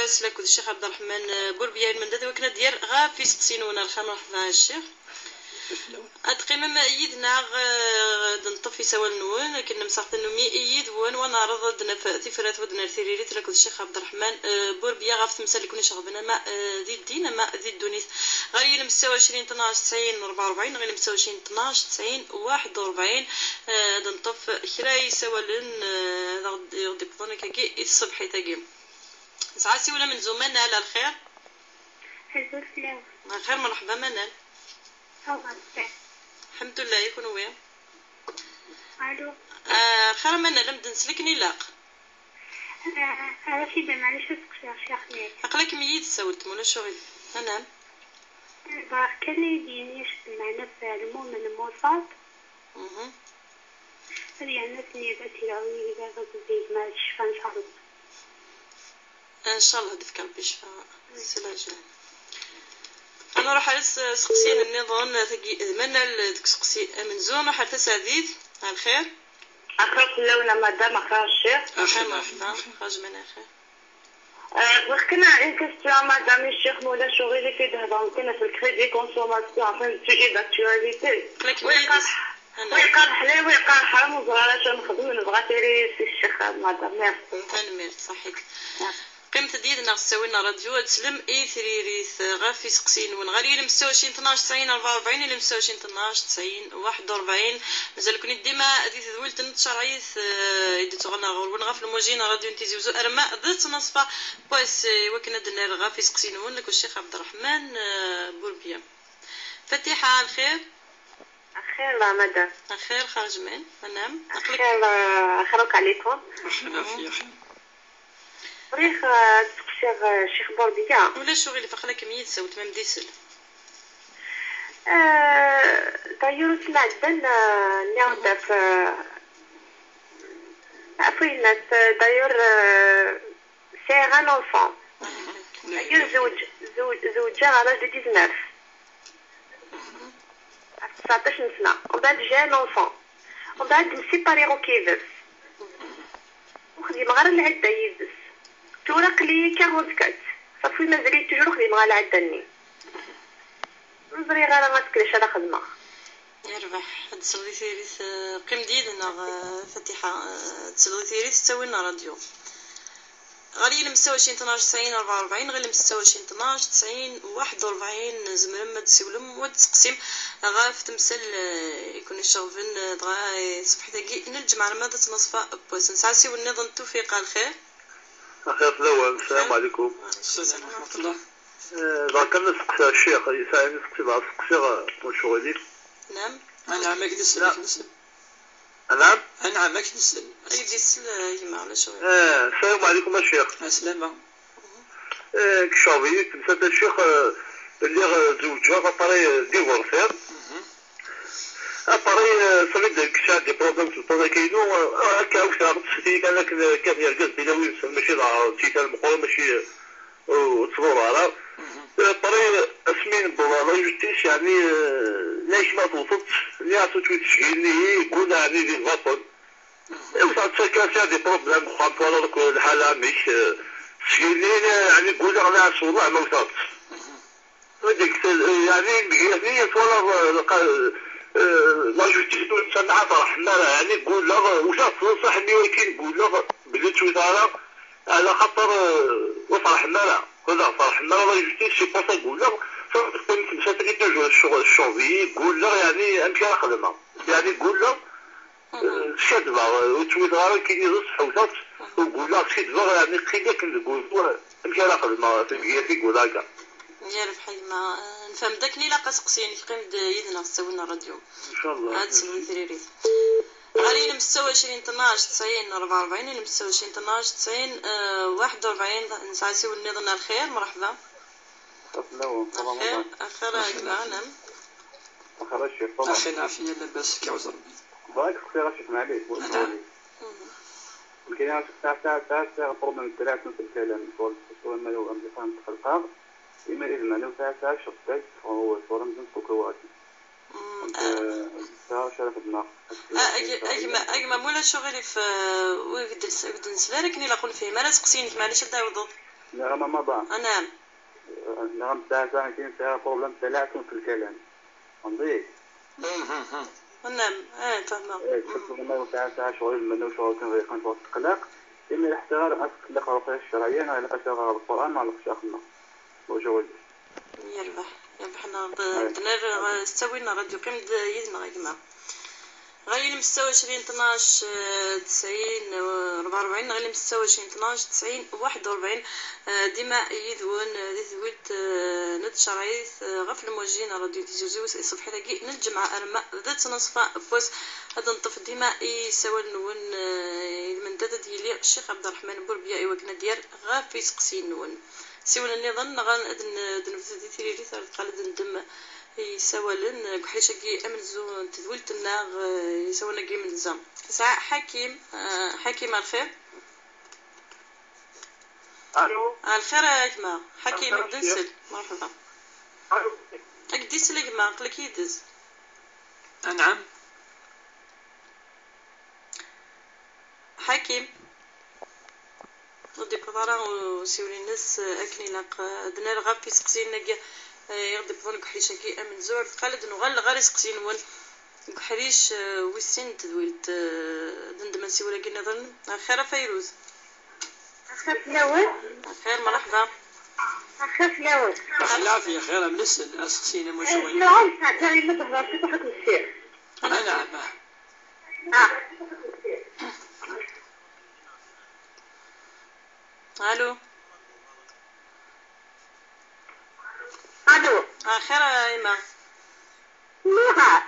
باس لك الشيخ عبد الرحمن بوربيان من داد وكنا ديال غا في سقسينونا الخير مرحبا الشيخ اتقيم ما ايدنا نطفي سوا النون لكن مسحت انه مي ايد وانا رضدنا في فرات ودنا ثيريريت لك الشيخ عبد الرحمن بوربيا غاف تمثال كوني شغبنا ما ذي الدين ما ذي الدونيس غير مستوى 20 12 90 44 غير مستوى 20 12 90 41 نطف خراي سوا لن غدي بطونك كي الصبح تاكي سعاسي ولا من زماننا على الخير الخير مرحبا منال الحمد لله يكون ويا الو خير منال لم تنسلكني لاق عرفتي معليش يا شيخ ميك عقلك ميت سولت مولا شغل انا كان يدينيش معنا في المهم الموصات هذه الناس اللي باتي راوي اذا غادي ما الشفاء ان شاء الله ان شاء الله دفك ربي شفاء سلاجه انا راح سقسين النظام من سقسي من زون حتى سعديد على الخير اخر كلنا مدام اخر الشيخ اخر مرحبا خرج من اخر وكنا ان كاستيون مدام الشيخ مولا شغل كي دهضر كنا في الكريدي كونسوماسيون عشان تجي داكتواليتي ويقال حلال ويقال حرام وزغاله شنو نخدم نبغى تيري سي الشيخ مدام ميرسي ميرسي صحيت قيمة ديالنا سوينا راديو تسلم اي ثريريث غافي سقسين ونغاري مستوى 12 90 44 الى مستوى 12 90 41 مازال كوني ديما دي ذويل تنتشرعيث يدي تغنى غور غاف الموجين راديو نتيزي وزو ارما ضد نصفه باس وكنا درنا غافي سقسين ونك الشيخ عبد الرحمن بوربيا فتيحه الخير خير لا مدام خير خارج من منام خير اخرك عليكم بريخ شيخ بورديا ولا شغل فخلك ميت سوت ما مديسل دايور سمعتنا اللي عندها في عفوا الناس دايور سي ان انفون دايور زوجها على 19 19 سنة ومن بعد جا ان انفون ومن بعد مسيباريغو كيفاس وخديم غير العدة يدس توراق لي 44 صافي مازال توجور خديم غير العدة ني نظري غير ما تكريش هذا خدمة يربح تسلي ثيريث قيم ديالنا فتيحة تسلي ثيريث تسوينا راديو غالي المستوى 12 90 44 غير المستوى 12 90 41 زمرم ما تسولم وتقسم غاف تمثل يكون الشغفن دغا صبحي تاكي نجمع على ماذا تنصفى بوسن ساسي والنظام التوفيق على الخير أخير الأول السلام عليكم. السلام ورحمة الله. ذكرنا سقسي الشيخ يسألني سقسي بعض سقسي مشغولين. نعم. أنا عمك نسأل. نعم. أنا عمك نسأل. أي ديسل يما ولا شغل. السلام عليكم الشيخ. السلامة. كشافي تمثل الشيخ اللي زوجها فطري ديفورسير. أطري صمد كشاد دي بروبلم تطلع كينو هكا واش راه تسدي كان يرقص بلا وينسى ماشي راه تيتا المقول ماشي وتصبر على طري اسمين بولا جوستيس يعني ليش ما توصلت اللي عطو تويت تشغيلني يقول يعني دي الغطن وصارت كان دي بروبلم خاطر ولا الحاله مش تشغيلني يعني يقول انا صوره ما وصلت هذيك يعني ولا لا جوستيس تسمع فرح لا يعني نقول له واش صاحبي ولكن نقول له بلي تويتر على خاطر وفرح لا كذا فرح لا لا جوستيس شي بوصه نقول له كنت مسافر يتجه الشغل الشوفي يقول له يعني امشي على خدمه يعني نقول له شدبا وتويتر كي يصح وصلت وقول له شدبا يعني خليك نقول له امشي على خدمه في يقول هكا يا ربحي ما نفهم داكني لا قسقسيني قيم يدنا سوينا راديو ان شاء الله هاد سلوي ثريريت غالي المستوى 20 12 90 44 المستوى 20 12 90 41 نسعسي والنظام الخير مرحبا الخير اخر نعم اخر الشيخ اخي عافية لاباس كيعوز ربي باغيك اختي راشد معليش يمكن انا ساعه بروبليم تاعك في الكلام الصوره ما هو عندي فهم الخلق إما إذا ما نفع شخصيك هو صورة من كوكوات. شرف الدماغ. أجمع مولا شغلي في وقد نسلا لكني لا أقول فيه ما لا سقسينك معليش دا وضد. نغمة مضى. نعم. نغم ساعة كاين فيها بروبليم تلاعثم في الكلام. فهمتي؟ نعم. فهمت. ما ساعة شغل منه شغل كان وقت تقلق. إما الاحترار أصل الرقية الشرعية على قشر القرآن على قشر أخنا. وشغل. يربح عندنا استوينا راديو قيم يدنا يا غير مستوى 20 12 90 44 غير مستوى 20 12 90 41 ديما يدون ذيت ند شرايث غفل الموجين راديو تيجوزي صفحه تاعي نجمع ارما ذات نصفه بوس هذا نطف ديما يسوى نون من داد ديالي الشيخ عبد الرحمن بوربيا وكنا ديال غا في سقسي نون سيونا النظام غنفذ ديتي ثالث قالد ندم يسوالن كحيشكي امنزو تدولت الناغ يسوالنا كي من الزام ساعة حكيم الخير. الو الخير يا جماعة حكيم بدنسل مرحبا. الو اكديس لي جماعة قلك يدز. نعم حكيم ودي بضارا وسيولي الناس اكني لاق دنا الغاب في سقسينا يغضب ظنك حريشكي امن زور قالد نغل غير سقسين ون حريش ويسين تدويلت دندما سي كي نظن خير فيروز. خير فلاوي. خير مرحبا. خير فلاوي. العافية خير من السن اسقسينا مو شويه. لا ساعتين ما تهضرش تحط السير. نعم. الو الو خير يا ايما. نهار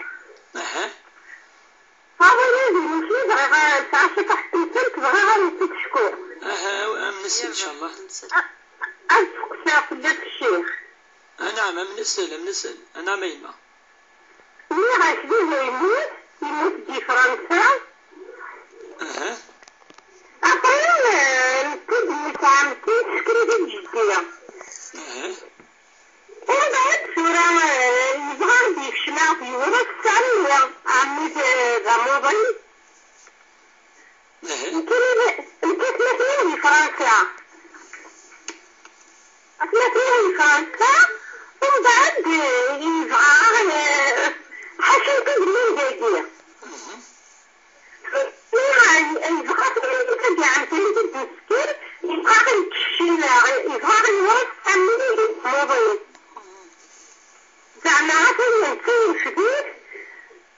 هذا يجي ماشي بغا ساعه تحت السلك بغا غير شكور منسل ان شاء الله. أسقسا فدات الشيخ. نعم منسل انا ميمه. نهار شبيه يموت دي فرنسا. أقول نكتب عامتين تشكري جدية. وبعد صورة يبغى ديك شماغ في ورا الثانية عمي ذا موبايل. يمكن مثلي فرنسا. مثلي فرنسا ومن بعد يبغى حسن تدري جدية. يبغى يبغى عامتين تذكر يبغى يبغى يورا الثانية موبايل. زعما عارفين كاين شديد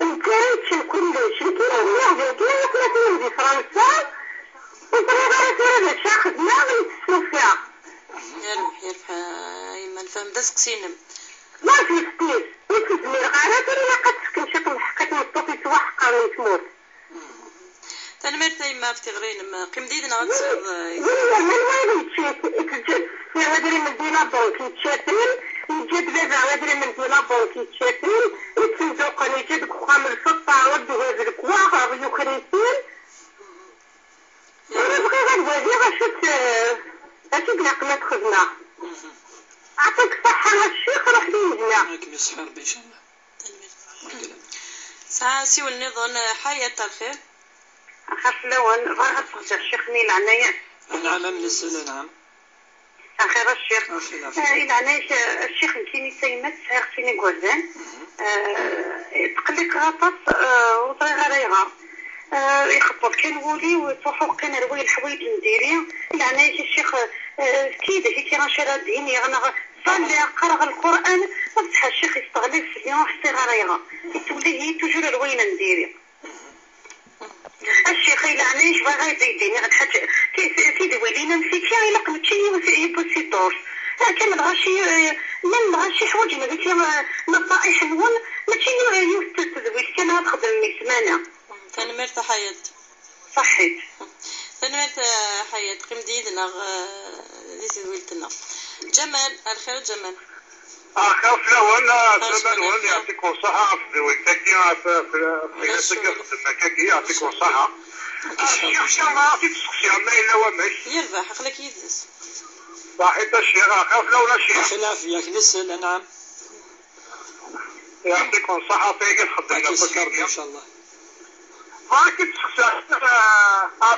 مكانش كلش كاين واحد كاين في فرنسا وطريقة هذا الشخص ما غيتسلو فيها. يربح ايما نفهم دا سقسينم. ما في ستيس يكتب الغارات ولا قد تسكن شكل حقت مطوفي سوا حقا ويتموت. تنمرت ايما في تغرين قيم ديدنا غتصير. ولا من وين يتجد في غادري من دينا بونك يتشاتين يجد لذا غادري من دينا بونك يتشاتين يتنزوقني يجد قوام الفطة ودو هذا الكواغ غيو خريسين. أنا بغي غنوازي غشت أكيد نقمة خدمة. أعطيك الصحة الشيخ روح لي يجنا. راك يصحى ربي إن شاء الله. ساعة سيو النظام حياة الخير. أخاف لون غرفت الشيخ نيل عناية. نعم من السنة نعم. أخير الشيخ. إلى عناية الشيخ نتيني سيمت سيغتيني قوزان. تقلق غطس وطري غريغة. يخطب كان ولي وتوحو كان روي الحوايج نديري. إلى عناية الشيخ كيدا هيك راشرة ديني غنغ صلي قرأ القرآن وفتح الشيخ يستغلق في اليوم حتى غريغة. يتولي هي توجور الوين نديري. الشيخ إلى عنايش بغا يزيديني غتحاج كيدوي لينا نسيتي إلا قلتي يبوسي دورس كان الغاشي من الغاشي حوايج ما قلتي نصائح نون ماشي يستدوي كان غتخدم مي سمانة. تنمرت حياة. صحيت. تنمرت حياة قيم ديدنا ديتي دويلتنا. جمال الخير جمال. أخاف لون زمان يعطيكم الصحة في وقتك في المكاكي يعطيكم الصحة. الشيخ ما عرفتي تسقسي عما إلا وماش. يربح خليك يدز. صحيت الشيخ أخاف لون الشيخ. خلافي ياك نسأل نعم. يعطيكم الصحة فيك خدمنا فكرنا إن شاء الله. ما كنت تسقسي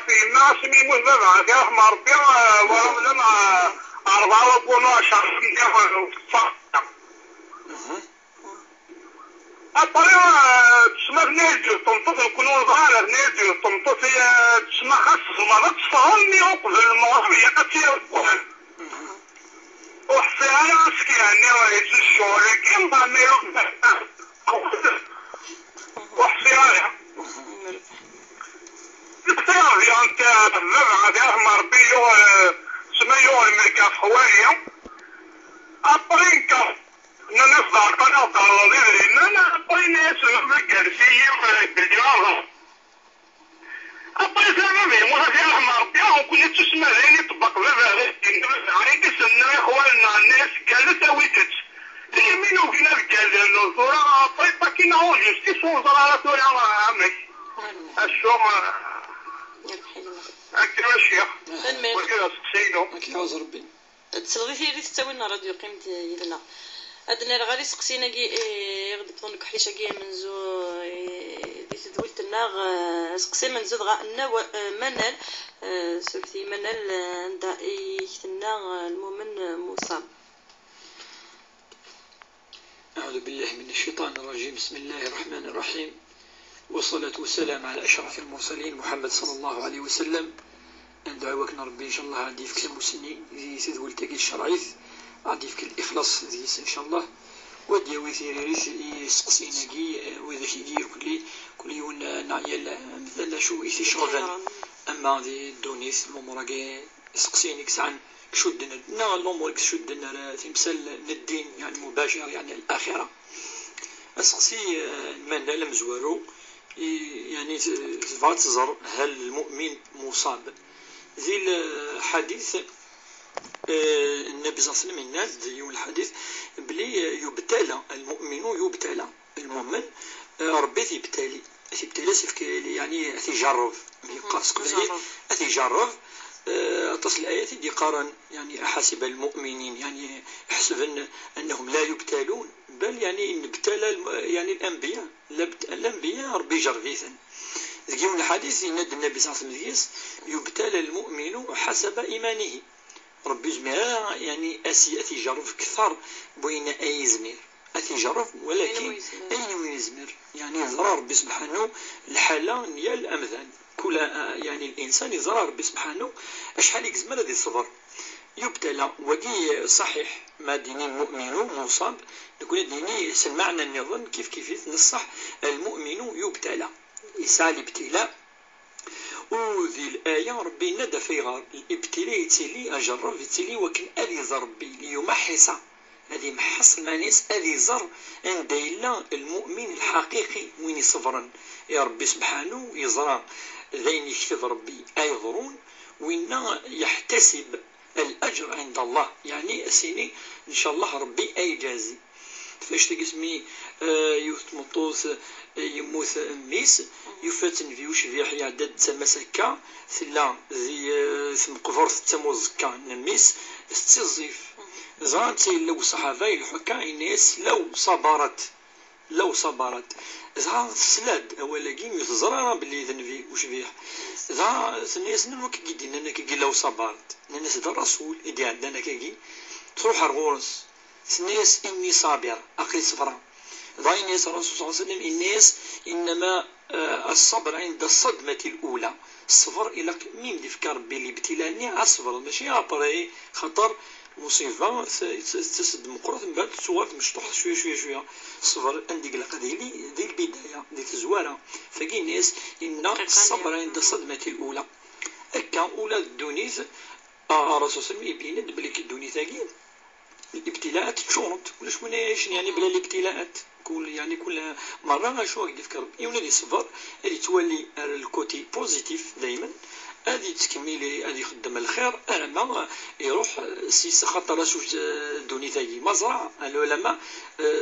في الناس ميموت بابا كيف مع ربي ولا مع أربعة وبونو شهر الطريقة تسمى نيجي تنطط يكونوا صغار نيجي تنطط تسمى خاص ما تصفهمني وقف المغربية كتير وحسيها نفسك يعني وهيت الشغل كيم ضميرو وحسيها اختيار في انت الربع ديال مربيو سميو الميكا خواليا الطريقة نصدر قناة الوظيفة لأننا أبوينا يسمى الجرسية بالجوارة أبوي سامي موسى أحمر بيهم كنت تسمى لين يطبق بابا عليك سنة إخواننا الناس قالت أويتت اليمين وفينا الجالة النصورة أبوي باكينا هو جستيس وصرارة ولا عمك الشوم أكتب الشيخ وكذا سقسينو أكيد عاوز ربي تسلغي ثيري تستوينا راديو قيمت يدنا أدنى الغالي سقسينا كي غد بطنك حيشة كي منزو دي تدولت الناغ سقسي منزو دغا منال سلتي منال عند الناغ المؤمن مصاب. أعوذ بالله من الشيطان الرجيم. بسم الله الرحمن الرحيم، والصلاة والسلام على أشرف المرسلين محمد صلى الله عليه وسلم. ندعوك ربي إن شاء الله غادي في المسني زي تدولتك الشرعيث غادي في الإخلاص ديس إن شاء الله ودي ويثيريس يسقسينا كي وإذا كيدير كل يوم نعيا مثلا شو يثي شغفان أما ذي دونيس الأمور كي يسقسيني كسعن كشدنا نا الأمور كشدنا تمثال للدين يعني مباشر يعني الآخرة أسقسي المنى لمزوارو يعني تبغى تزر هل المؤمن مصاب ذي الحديث النبي صلى الله عليه وسلم الناس يوم الحديث بلي يبتلى المؤمن يبتلى المؤمن ربي يبتلي يعني يجرب يقاس يجرب تصل الآيات دي قارن يعني أحسب المؤمنين يعني يحسب أنهم لا يبتلون بل يعني إن ابتلى يعني الأنبياء ربي جربيثا يوم الحديث يند النبي صلى الله عليه وسلم يبتلى المؤمن حسب إيمانه ربي زمير يعني أتي جرب كثر بين أي زمير أتي جرب ولكن أي يزمر يعني يزرى ربي سبحانه الحالة ديال الأمثال كل يعني الإنسان يزرى ربي سبحانه أشحال يزمر هذا الصبر يبتلى وقي صحيح ما ديني المؤمن مصاب نقول ديني سمعنا النظام كيف نصح المؤمن يبتلى يسعى الابتلاء وذي الآية ربي ندى في غار الابتلاء يتلي أجرب يتلي وكن أذي ربي ليمحص هذه محص المانيس أذي زر عند الله المؤمن الحقيقي وين صبرا يا ربي سبحانه يزرى ذين يكتب ربي أيضرون وين يحتسب الأجر عند الله يعني أسيني إن شاء الله ربي أي جازي فاش تقسمي يوث مطوث يموت ميس يفتن فيوش في عدد تمسكا ثلا ذي ثم قفرت تموزكا نميس استزيف زانتي لو صحابي الحكا الناس لو صبرت زها سلاد اولاكين يتزرع باللي ذنبي وش فيه ذا الناس نمو كيدين انا كي لو صبرت الناس دا الرسول يدي عندنا كي تروح الغورس الناس اني صابر اقل صبرا ذا الناس الرسول صلى الله عليه وسلم الناس انما الصبر عند الصدمة الاولى الصبر الى مين يفكر باللي ابتلاني الصبر ماشي ابري خطر مصيبة تسد مقرط من بعد تصور مشطوح شوية الصبر عندي قلق ذي البداية ذي الزوارة فكي الناس إن الصبر عند الصدمة الأولى أكا أولى الدونيث الرسول صلى الله عليه وسلم يبين بليك الدونيث ثاقي الابتلاءات تشونط ولاش مناش يعني بلا الابتلاءات كل مرة شو يفكر يولي الصبر اللي تولي الكوتي بوزيتيف دايما هذه تكميلي هذه يخدم الخير أما يروح سيس خاطر شوف دوني ثاقي مزرعة العلماء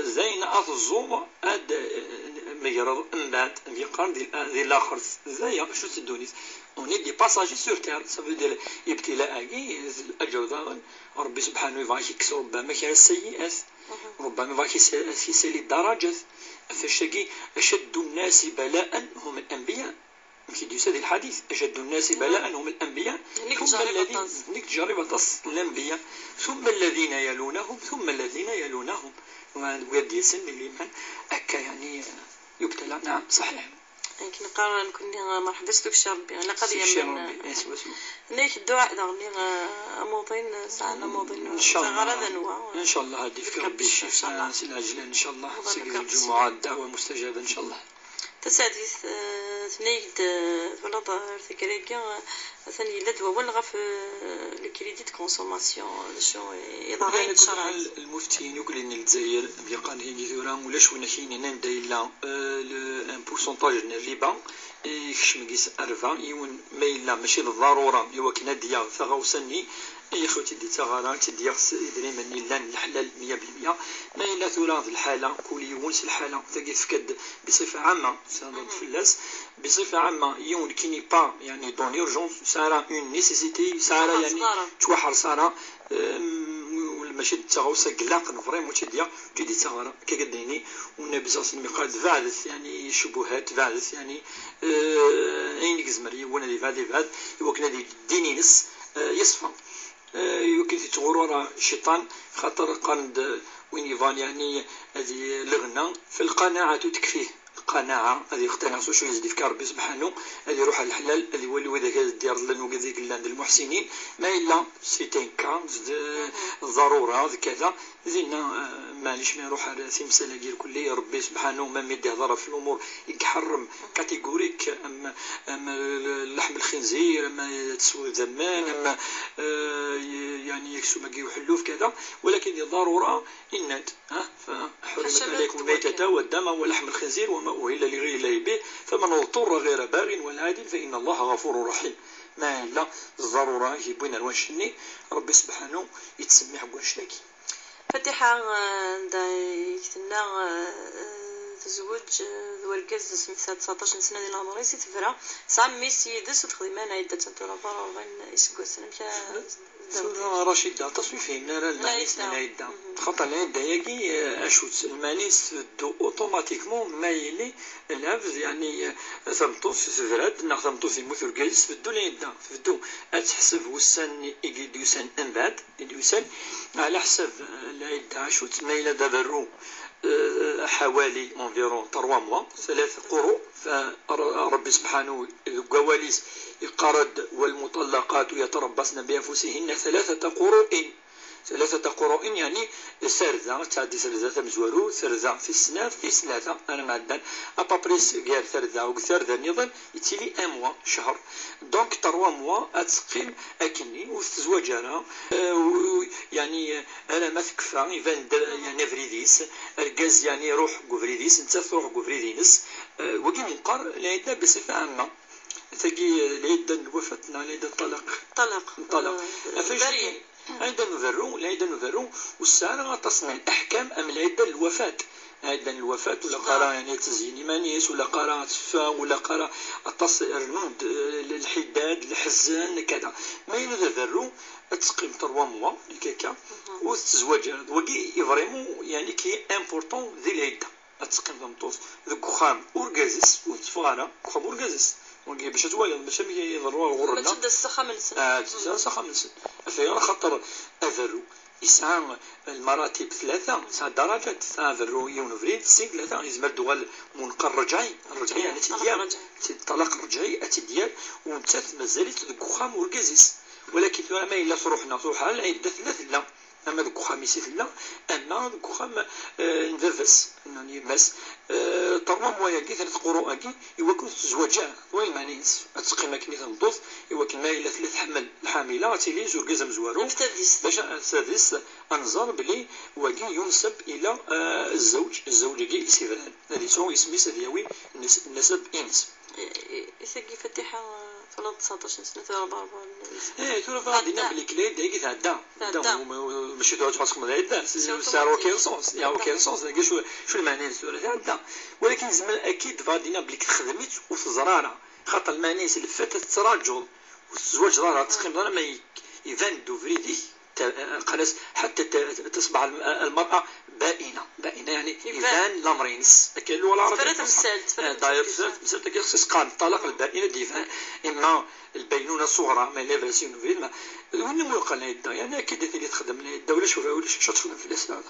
زين الزوم هاد ميرض من بعد يقارن ذي الآخر زي شو تدوني اوني دي باساجي سور تير صافي دير ابتلاء الأجر ضامن ربي سبحانه يفاك يكسر ربما كان السيئات ربما يفاك يسالي الدرجات فاش أشد الناس بلاء هم الأنبياء كي ديوس هذا الحديث أشد الناس بلاء هم الأنبياء ثم الذين تجرب الأنبياء ثم الذين يلونهم ثم الذين يلونهم واد يسن اللي من أكا يعني يبتلى. نعم صحيح. يمكن قرر نكون مرحبا دوك الشربي على قضيه من نيك الدعاء دغني اموضين ساعه اموضين ان شاء الله ان شاء الله هذه في ربي الشفاء سلاجل ان شاء الله سيد الجمعه الدعوه مستجابه ان شاء الله تساديس ثنيد ولا ظهر ثكريكا ثاني لدوا ولا في الكريدي دو كونسوماسيون شو يضاعي الشرع المفتين يقول ان الجزائر بيقان هي ثورا ولا شو نحين نندا الا ان بورسونتاج من الربا يخشمكيس 40 يون ما الا ماشي بالضروره هو كنا ديال ثغوسني يا خوتي دي تغارا تدي يدري من لان الحلال 100% ما الا ثورا في الحاله كل يونس الحاله تلقى تفكد بصفه عامه ساند فلاس بصفه عامه يون كيني با يعني دون اورجونس سارا اون نيسيسيتي سارا يعني توحر سارا ماشي تغوسا قلاق فريمون تدي تغارا كقديني والنبي صلى الله عليه وسلم قال فعلت يعني شبهات فعلت يعني عينك زمري وانا دي فاد وكنا دي دينينس يصفى يمكن تغرور الشيطان خاطر قند وين يفان يعني هذه لغنا في القناعة تكفيه القناعة هذه اقتنع شو يزيد في ربي سبحانه هذه روح الحلال هذه ولي وذاك الديار لنا وكذاك عند المحسنين ما إلا سيتين كامز ضرورة هذا كذا زينا معليش ما يروح على سمسلة غير كلية ربي سبحانه ما مدي هضره في الأمور يحرم كاتيجوريك أما لحم الخنزير أما تسوي الزمان أما يعني يكسو ما يحلوه كذا ولكن ضرورة إنت فحرمت عليكم الميتة والدم ولحم الخنزير وما أهل لغير الله به فمن اضطر غير باغ ولا عاد فإن الله غفور رحيم ما إلا الضرورة يجيبون الواشني ربي سبحانه يتسمي حق واشناكي فتحة يكتنا تزوج ورقز سميتها 19 سنة ديال العمر تفرا صعب ميسي دس وتخدمان عدة تنتورا برا وين يسقو سنة رشيدة تصويفين لا المانيس العدة خاطر العدة يجي أشوت المانيس دو أوتوماتيكمون مايلي العبد يعني ثمطوس فراد نا ثمطوس يموت رقايس فدو العدة فدو أتحسب وسان يديوسان أنباد يديوسان على حسب العدة أشوت مايلة دابرو حوالي انفيرون 3 موا 3 قروء فربي سبحانه الجواليس القرض والمطلقات يتربصن بأنفسهن 3 قروء 3 قروء يعني سرزة تعدي سرزة مزورو سرزة في السنة في سنة أنا معدن أبابريس غير سرزة وسرزة نظام يتيلي 1 موا شهر دونك 3 موا أتسقيم أكني وتزوج أنا يعني أنا ما تكفى يفان يعني فريديس الجاز يعني روح قفريديس أنت تروح قفريدينس وكي نقر العدة بصفة عامة تجي العدة الوفاة العدة الطلاق أفجري عيدا نذرو والسارة تصنع الأحكام أم العدة الوفاة عيدا الوفاة ولا قراءة يعني تزيين مانيس ولا قراءة تفا ولا قراءة الرنود الحداد الحزان كذا ما ينذرو تسقيم 3 موا كيكا وتزواج وكي فريمون يعني كي امبورطون ذي العدة تسقيم ثمطوس ذوك خام أورغازيس وتفغانا خام أورغازيس ونجي باش توالي باش يضروا غرنا باش تبدا السخه من السن السخه من السن فيا خاطر اذرو يسعى المراتب 3 تاع درجات تاع ذرو يونفريد سي 3 يزمر دوال منقر رجعي يعني تديال الطلاق الرجعي اتديال وانت مازالت ذوك خام وركازيس ولكن ما الا صروح على العده 3 لا اما ذوك خاميسي لا اما ذوك خام نفرفس يعني ماس 3 موا ياكي 3 قروء اكي يوكل تزوجا وين معنيس تسقيم كني تنطوف يوكل ما الا 3 حمل الحامله تيلي زور كازم زوارو باش السادس انظر بلي واكي ينسب الى الزوج كي سيفران هذه سو اسمي سدياوي النسب انس يسقي فتحه 19 سنة 4 ترى دينا بلي كلي دايك تعدى ماشي تقعد تفصل هذا سارو كاين سونس يا كاين سونس شو المعنى السؤال تعدى ولكن زعما اكيد فادينا بلي خدمت وتزراره خاطر المانيس اللي فاتت تراجل والزواج راه تقريبا ما يفان دوفريدي خلاص حتى تصبح المرأة بائنة يعني يبان الأمرينس كان ولا عرفت داير مثال كيخص قال الطلاق البائنة ديفان إما البينونة الصغرى ما لا فاسيون فيلم وين مو قال يدا يعني أكيد اللي تخدم لها يدا ولا شوفها ولا شو تخدم في الأسئلة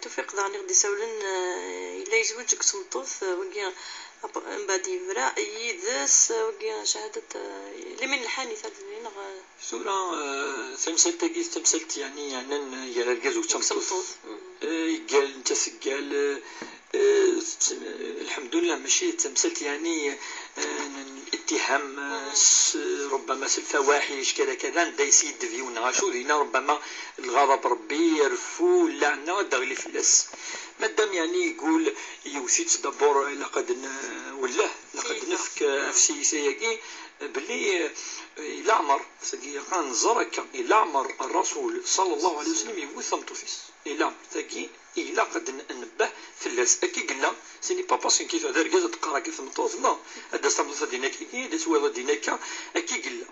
توفيق ضعني غدي سولن إلا يزوجك سمطوث وكي من بعد يفرع يدس وكي شهادة لمن الحانثة لنا سورة تمثلت يعني يا الجزء تمطوث قال انت قال الحمد لله ماشي تمثلت يعني اتهام ربما الفواحش كذا دا يسيد فيونا شو دينا ربما الغضب ربي يرفو لعنا دغلي فلاس مادام يعني يقول يوسيت دبور لقد ولا لقد نفك في سياقي باللي إلا عمر ثقي كان زرك إلا عمر الرسول صلى الله عليه وسلم يقول ثمتوفيس إلا ثقي إلا قد نبه في اللاس أكي قلنا سيني با باسين كيف هذا رجال تقرا كيف مطوف لا هذا استمدت دينك هذا سوى دينك أكي قلنا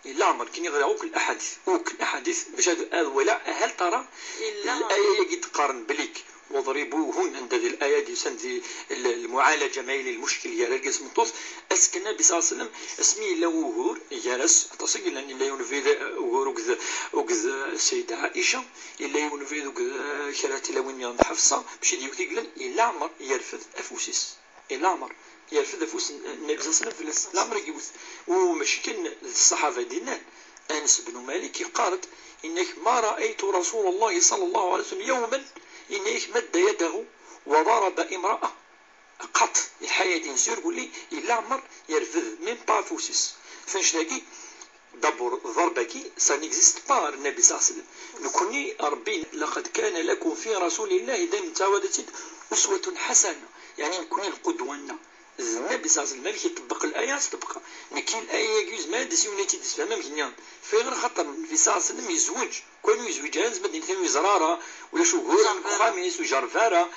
إلا عمر كي يغرا وك الأحاديث باش هذا ولا هل ترى الآية يجي تقارن بليك وضربوهن عند هذه الآية دي سند المعالجة مايل المشكل يا رجال مطوف أسكن النبي صلى الله عليه وسلم اسمي له وهور يارس تصير لأن لا ينفذ وهور وكذ السيدة عائشة إلا ينفذ كرات لوين يوم حفصة باش يديوك يقولن إلا عمر يرفض أفوسيس إلا عمر يرفض أفوس النبي صلى الله عليه وسلم في العمر يجوز وماشي كان الصحابة دينا أنس بن مالك قالت إنك ما رأيت رسول الله صلى الله عليه وسلم يوما إنك مد يده وضرب امرأة قط الحياة ينسير يقول لي إلا عمر يرفض من بافوسيس فاش تلاقي دبر ضربكي سا نيكزيست با النبي صلى الله عليه وسلم نكوني ربي لقد كان لكم في رسول الله دائما تعودت أسوة حسنة يعني نكوني القدوة لنا النبي صلى الله عليه وسلم مالك يطبق الآيات تبقى لكن الآية يجوز ما دسيوناتي تفهم كنيان في غير خاطر النبي صلى الله عليه وسلم يزوج كانوا يزوجان زبد نتاعو زرارة ولا شهور خامس وجرفارة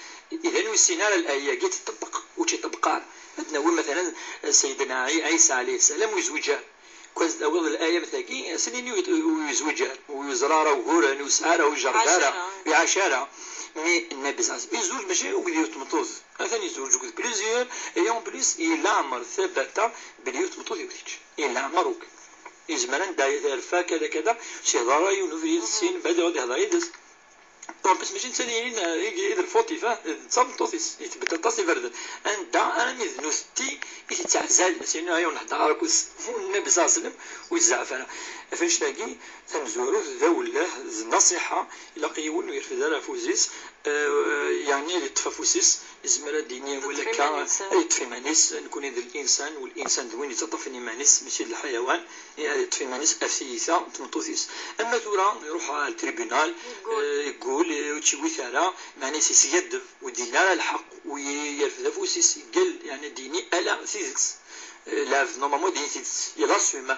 إذا السيناريو الآية جات تطبق وتطبقها عندنا مثلا سيدنا عيسى عليه السلام ويزوجان كوز أول الآية مثلا سنين ويزوجان ويزرارة وهوران وسارة وجرفارة وعشارة مي النبي صلى الله عليه وسلم يزوج ماشي وقديو تمطوز مثلا يزوج وقد بليزيور ايون بليس إلا عمر ثبت بليو تمطوز يوليج إلا عمروك يزمران داير فا كذا شهدارة يونفريد السين بدأ هذا يدس بس ماشي نسالين يدير فوتي فا تصمتوثيس يتبدل تصي فرد أنا مذنوثتي يتعزل مثلا هاي ونحضر كوس النبي صلى الله عليه وسلم ويزعفنا فاش تلاقي تنزورو ذوله النصيحة إلا قيون ويرفد على فوزيس يعني التفافوسيس زمرة دينية ولا كا يطفي مانيس نكون هذا الإنسان والإنسان دوين يتطفني مانيس ماشي الحيوان يعني يطفي مانيس أثيثة تمطوثيس أما ثورة يروح على التريبيونال يقول وتشوي ثارة مانيس يسيدف ودينا الحق ويرفد فوسيس قال يعني ديني ألا ثيثكس normalement il assume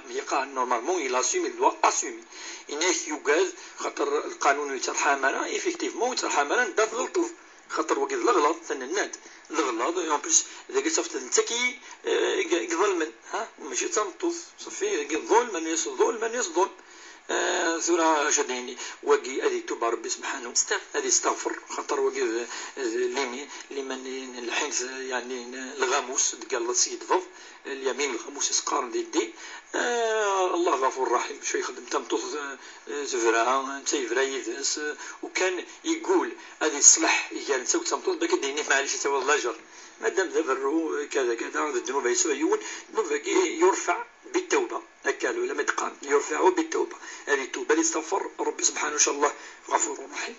normalement il assume il doit assumer إنه يوجد خاطر القانون يترحمنا effectivement يترحمنا دا غلطوا خاطر وقت الغلط ثن الناد الغلط يوم بس إذا قلت صفت التكي ظلما ها ماشي تنطف صفي ظلم من يصظلم ثورة شديني وقي أدي توب ربي سبحانه أدي استغفر خاطر وقي لمن الحين يعني الغاموس قال السيد ضف اليمين الغاموس يسقارن دي الله غفور رحيم شو يخدم تمطوط زفرا تيفرا يدس وكان يقول أدي الصلح يعني تسوي تمطوط بك ديني معليش تسوي اللاجر مادام ذبروا كذا الذنوب يسويون يرفع بالتوبة أكلوا لما تقام يرفعوا بالتوبة هذه التوبة اللي استغفر ربي سبحانه إن شاء الله غفور رحيم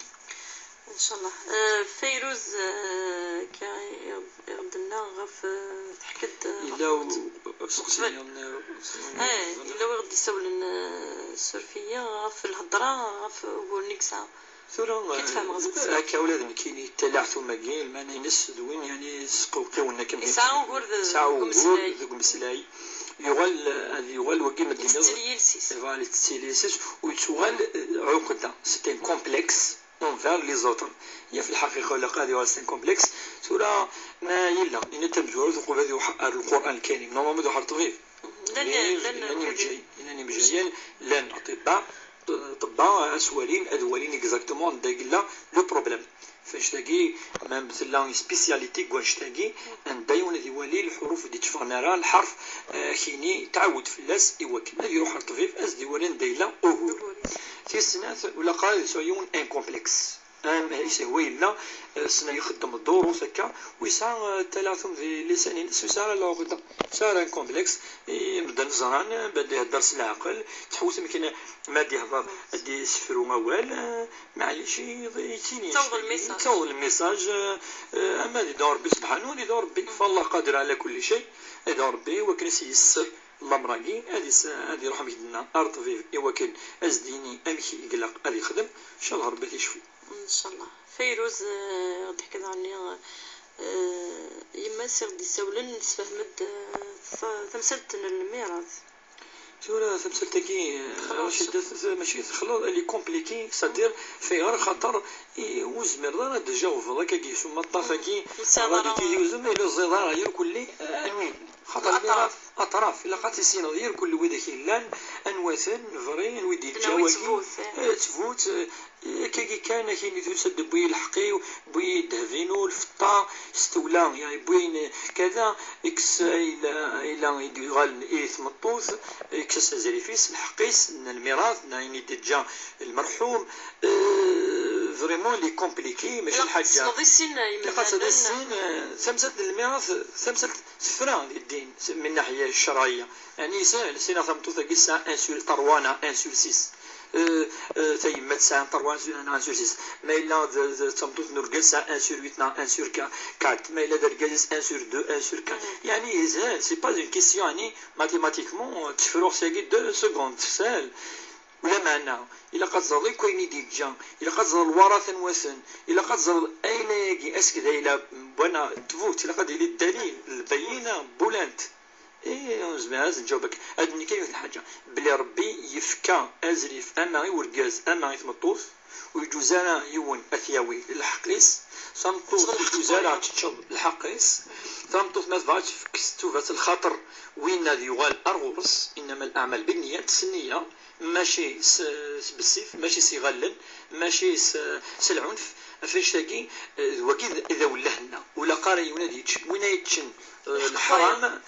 إن شاء الله فيروز يغدلنا غف حكت إلا إلا غدي يسول السورفية في الهضرة في ورنيكسا هكا ولادنا كاين يتلاعثوا ماكين ما نس دوين يعني سقوقيونا كما يسعوا غور ذوك مسلاي يغال وكي مدينة فوالا تسيليسيس ويتغال عقدة سيتين كومبلكس envers les autres هي في الحقيقة ولا قادي ولا سيتين كومبلكس سورة ما يلا إن تمزور ثقوب هذه القرآن الكريم نورمالمون ذو حرط غير لن أطباء با اسوالين ادوالين اكزاكتومون داكلا لو بروبليم فاش تاكي ما مثلا سبيسياليتي كواش تاكي ان دايون ذي ولي الحروف دي تفرنرا الحرف كيني تعود في اللاس يوكل هذه يروح الطفيف اس دي ولين دايلا اوهو في السنات ولا قال سويون ان كومبلكس ليس هو الا سنا يخدم الدور وسكا ويسعى ثلاثهم في لسانين سوسار لا غدا صار ان كومبلكس يبدا نزران بدا يهدر العقل تحوس يمكن ما دي يهضر دي سفر وموال معليش يتيني توصل الميساج اما دي دور ربي سبحانه دي دور ربي فالله قادر على كل شيء دور ربي وكنس يسر الله مراقي هذه روح ميدنا ارض فيف يوكل ازديني امشي يقلق هذه يخدم ان شاء الله ربي يشفي ان شاء الله. فيروز ضحك عني يما سير دي سولن تفهمت تمثلت الميراث شو تمثلتكي ماشي خلاص اللي كومبليكي سادير في غير خاطر وزمر ديجا وفضا كي ثم طافكي غادي تيجي وزمر الزرار غير كل انوين خاطر اطراف الا قات السين غير كل ويدك لان انوثن فرين ويدي تجاوي تفوت كي كان يتسد بوي الحقي بوي دهفينو الفطا استولى يعني بوين كذا اكس الى يدغال ايث مطوث اكس زريفيس الحقيس الميراث يعني ديجا المرحوم فريمون لي كومبليكي ماشي الحاجه صدي السن صدي السن ثمسه الميراث ثمسه سفران الدين من الناحيه الشرعيه يعني سهل سينا ثمتو ثقي الساعه 1 سور طروانا 1 سور 6 تيمت ساعه طروان سور 1 سور 6 ما الا ثمتو نرقل ساعه 1 سور 8 1 سور 4 ما الا درقل 1 سور 2 1 سور 4 يعني سهل سي با اون كيسيون يعني ماتيماتيكمون تفروغ ساكي 2 سكوند سهل ولا معنى إلا قد زر كويني ديجا إلا قد زر الورث وثن إلا قد زر أين يجي أسكت إلى بنا تفوت إلا قد إلى الدليل البينة بولانت إيه زعما نجاوبك هاد كاين الحاجة بلي ربي يفكا أزريف أما ورقاز أما يتمطوف ويجوزانا يون أثياوي الحقيس صمتوث يجوزانا تشرب الحقيس صمتوث ما تبغاش كستوفات الخاطر وين هذا يغال أرغوبس إنما الأعمال بالنيات السنية ماشي بالسيف ماشي سيغلل ماشي العنف فاش تاكي وكيد اذا ولهنا ولا قاري ينادي وين يتشن الحرام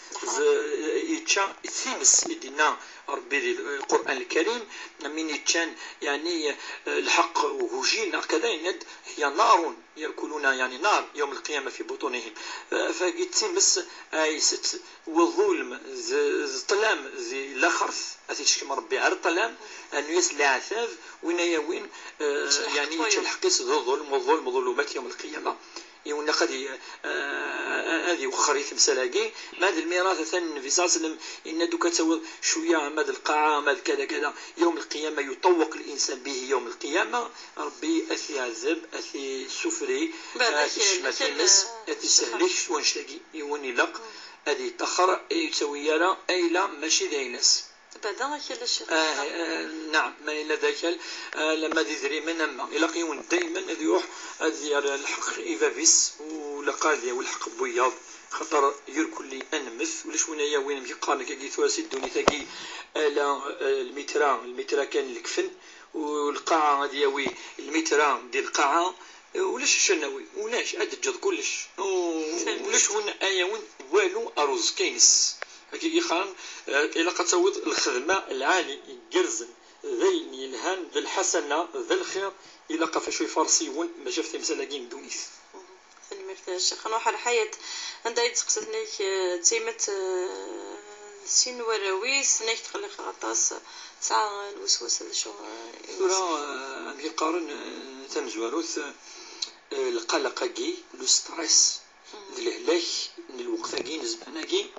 يتشا ثيمس يدينا ربي القران الكريم من يتشان يعني الحق وهجين كذا يند هي نار ياكلون يعني نار يوم القيامه في بطونهم فكيتسمس ايست والظلم الظلام زي الاخرث اتيش كما ربي عرض الظلام انه يسلع عثاف وين يعني يتلحقس الظلم والظلم ظلمات يوم القيامه يونا قد هذه وخر يتمسلاقي ماذا الميراث ثاني في صلى الله عليه وسلم ان دوكا تسوى شويه ماذا القاعه ماذا كذا كذا يوم القيامه يطوق الانسان به يوم القيامه ربي اثي عذب اثي سفري اثي شماتنس اثي سهلش ونشتاقي يوني لق هذه تخر يسوي يرى اي لا ماشي ذاينس بعدا الشيخ نعم ما إلا ذاك لما ذي من أما يلاقيون دائما يروح هذه الحق إيفافيس ولقاذي والحق بوياض خطر يركل لي أنمث ولاش وين وين ميقال كي ثواسي الدوني تاكي لا المترا كان الكفن والقاعة هذه وي المترا ديال القاعة ولاش الشناوي ولاش أدجد كلش ولاش وين أيون والو أرز كينس كي يخان إلا قد تعود الخدمة العالي يجرزن ذين يلهان ذا الحسنة ذا الخير إلا قفا شوي فارسيون ما شفت مسلاقين دونيس ثاني مرتاح خنوح الحياة عندها يتقصدني تيمت سين وراويس نيك تخلي خاطاس ساعة الوسوس هذا شو ثورة في قارن تمزواروث القلق كي لو ستريس الهلاك الوقت كي نزبنا كي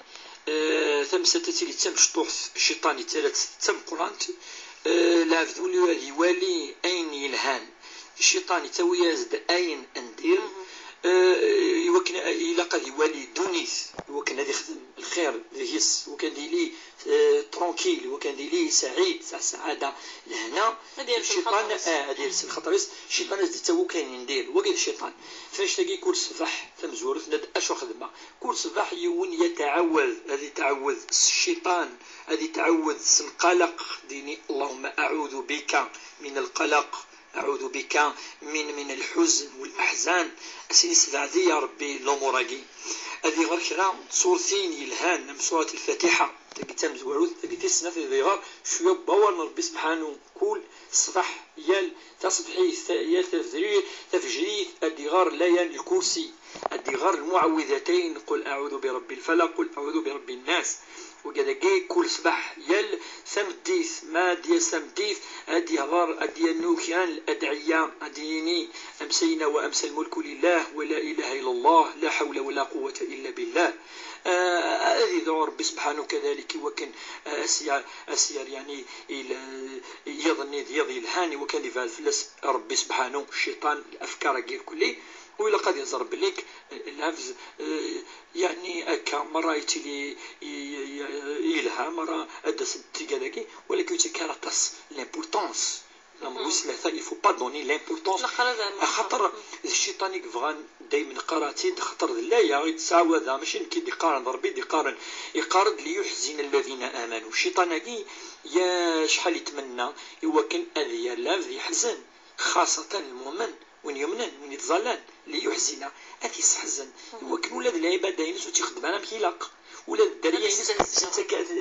ثمستتي تم شطوح الشيطاني ثلاث تم قرانت لافذولي والي والي اين يلهان الشيطاني تو يزد اين اندير يوكن إلا قد يولي دونيس يوكن هذا يخدم الخير يهس وكان ديلي ترونكيل وكان ديلي سعيد السعادة لهنا الشيطان هذه الخطريس الشيطان اللي تو كان يندير وقت الشيطان فاش تلاقي كل صباح فمزور ند اشو خدمه كل صباح يون يتعوذ هذه تعوذ الشيطان هذه تعوذ القلق ديني اللهم اعوذ بك من القلق أعوذ بك من الحزن والأحزان أسيني سدعدي يا ربي الأموراكي هذه غير كرا صورتين يلهان من سورة الفاتحة تلقي تمزورود تلقي تسنى في ذيغار شوية باور ربي سبحانه كل صباح يال تصبحي يال تفجري الدغار ليان الكرسي الدغار المعوذتين قل أعوذ برب الفلق قل أعوذ برب الناس وكذا جاي كل صباح يل ثمديث ما دي ثمديث ادي هضار ادي النوكيان الادعية اديني امسينا وامسى الملك لله ولا اله الا الله لا حول ولا قوة الا بالله هذه دور ربي سبحانه كذلك وكان اسير يعني يظني يضي الهاني وكان يفعل فلس ربي سبحانه الشيطان الافكار غير كلي وإلا قد يضرب لك اللفظ يعني أكا مرة يتلي يلها مرة أدس تيجالكي ولكن يتكارتس l'importance نموس لا il faut pas donner l'importance خاطر الشيطان يقفغان دايما قراتين خاطر لا يتساوى ماشي كي يقارن ربي يقارن ليحزن الذين آمنوا الشيطان كي يا شحال يتمنى يوكل أذية اللفظ يحزن خاصة المؤمن وين يمنن وين يتظلن ليحزن أتي يستحزن وكن ولاد العباد ينسو تيخدم على مكيلاق ولاد الدريه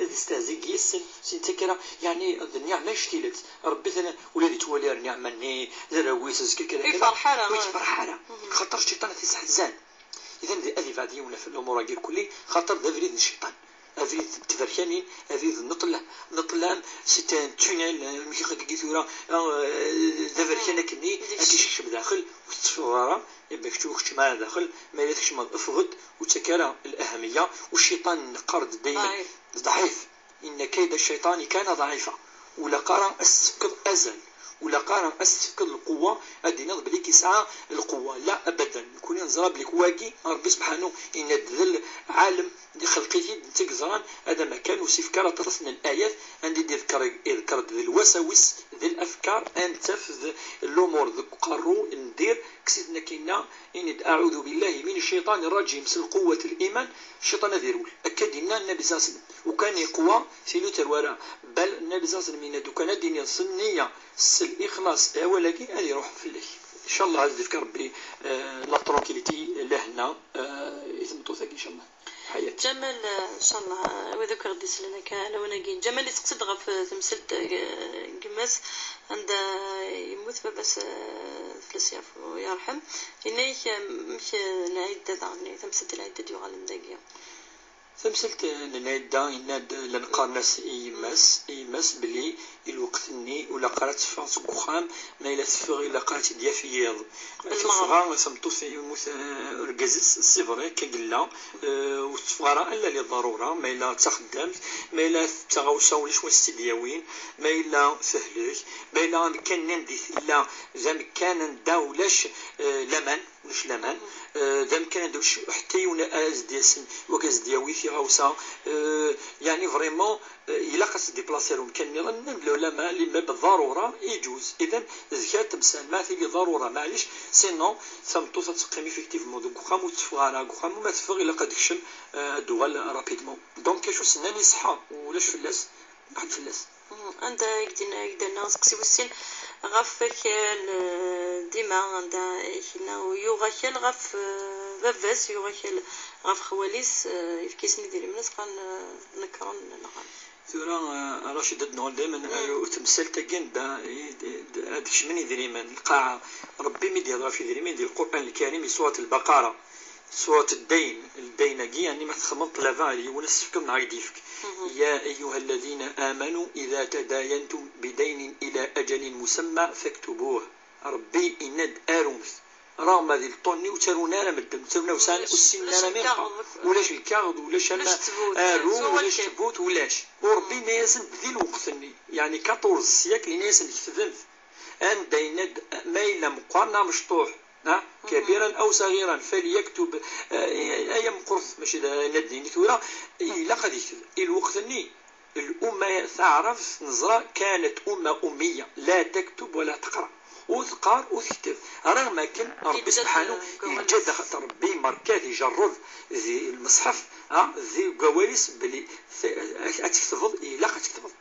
تستهزئ يسن سنتكرا يعني الدنيا ما اشتلت ربي ثنا ولاد تولي النعمه ني دراويس كذا فرحانه خاطر الشيطان تيستحزن اذا هذه بعدين ولا في الامور غير كلي خاطر ذا الشيطان هذه تفركانين هذه نطلام ستان تونيل مشي خاكي ثورا تفركانه كني اكيش بداخل وتصورا يبقى تشوف ما داخل ما يلاتكش ما افغد وتكرا الاهميه والشيطان قرض دائما ضعيف ان كيد الشيطان كان ضعيفا ولا قرا السكر ازل ولا قارن استفقد القوه ادينا بليك يسعى القوه لا ابدا نكون نزرب لك واقي ربي سبحانه ان ذل عالم دي خلقيه تكزران هذا مكان وسيفكار ترسنا الايات عندي يذكر ذي الوساوس ذي الافكار انتفذ الامور ذو قرو ندير كسيدنا كينا ان اعوذ بالله من الشيطان الرجيم سل قوه الايمان الشيطان ذيرول اكدنا النبي صلى الله عليه وسلم وكان يقوى في لوتر وراء بل النبي صلى الله عليه وسلم كان دين صنيه الإخلاص ولكن هذه يروح في الليل إن شاء الله هذا ذكر ربي لا ترونكيليتي لهنا يثبتوا ذاك إن شاء الله حياة جمال إن شاء الله وذكر ديس لنا كان ونجين جمال اللي تقصد غف تمثلت قماس عند يموت بس فلسياف ويرحم هناك مش العدة عني تمثلت العدة دي غالم دقيقة تمثلت العدة يناد لنقارنس إيماس بلي الوقتني ولا قرات فرنسا كوخام ما إلا تفغ إلا قرات ديافيض تفغا سمتو في ركازس السيفري كقلا وتفغرا إلا لضرورة ما إلا تخدم ما إلا تغوصا ولا شوية استدياوين ما إلا سهلك ما إلا كان ندي لا زعما كان داولاش لمن وش لمن زعما كان دوش حتى يونا أز دياسن وكاز دياوي في غوصا يعني فريمون إلا قاس ديبلاسيرهم كان نملو لما لما بالضروره يجوز اذا زكاه تمثال ما في ضروره معليش سينو ثمتو تقيمي فيكتيفمون دوك خام وتفغانا كوخام ما تفغ الا قد يكشم الدول رابيدمون دونك شو سناني صحه ولاش فلاس واحد فلاس انت يقدرنا نسقسيو السن غفك ديما عندها هنا ويغاكل غف بافاس يغاكل غف خواليس يفكيسني ديال الناس قال نكرن نغان ثورا راشد نقول دائما تمثال تاكين هذاك شمن يدري من القاعه ربي ميدي يهضر في دريمين ديال القران الكريم سوره البقره سوره الدين يعني ما تخمط لافا اللي هو نسفكم نعيديفك يا ايها الذين امنوا اذا تداينتم بدين الى اجل مسمى فاكتبوه ربي إند أرومس راهم هذه الطوني وترونا لا مدن وترونا وسان والسنة لا ميقا ولاش الكاغد ولاش أروم ولاش تبوت ولاش وربي ناسن ذي الوقت يعني 14 سياكل ناسن كتبن أن ديند ما إلا مقارنة مشطوح كبيرا أو صغيرا فليكتب أيام قرص ماشي ندني ثورة إلا قد يكتب الوقت أني الأمة تعرف نظرة كانت أمة أمية لا تكتب ولا تقرأ وتقار وتكتب رغم كان ربي سبحانه يجد خاطر ربي ماركات يجرب ذي المصحف ذي قواليس بلي تكتفض إلا قد تكتفض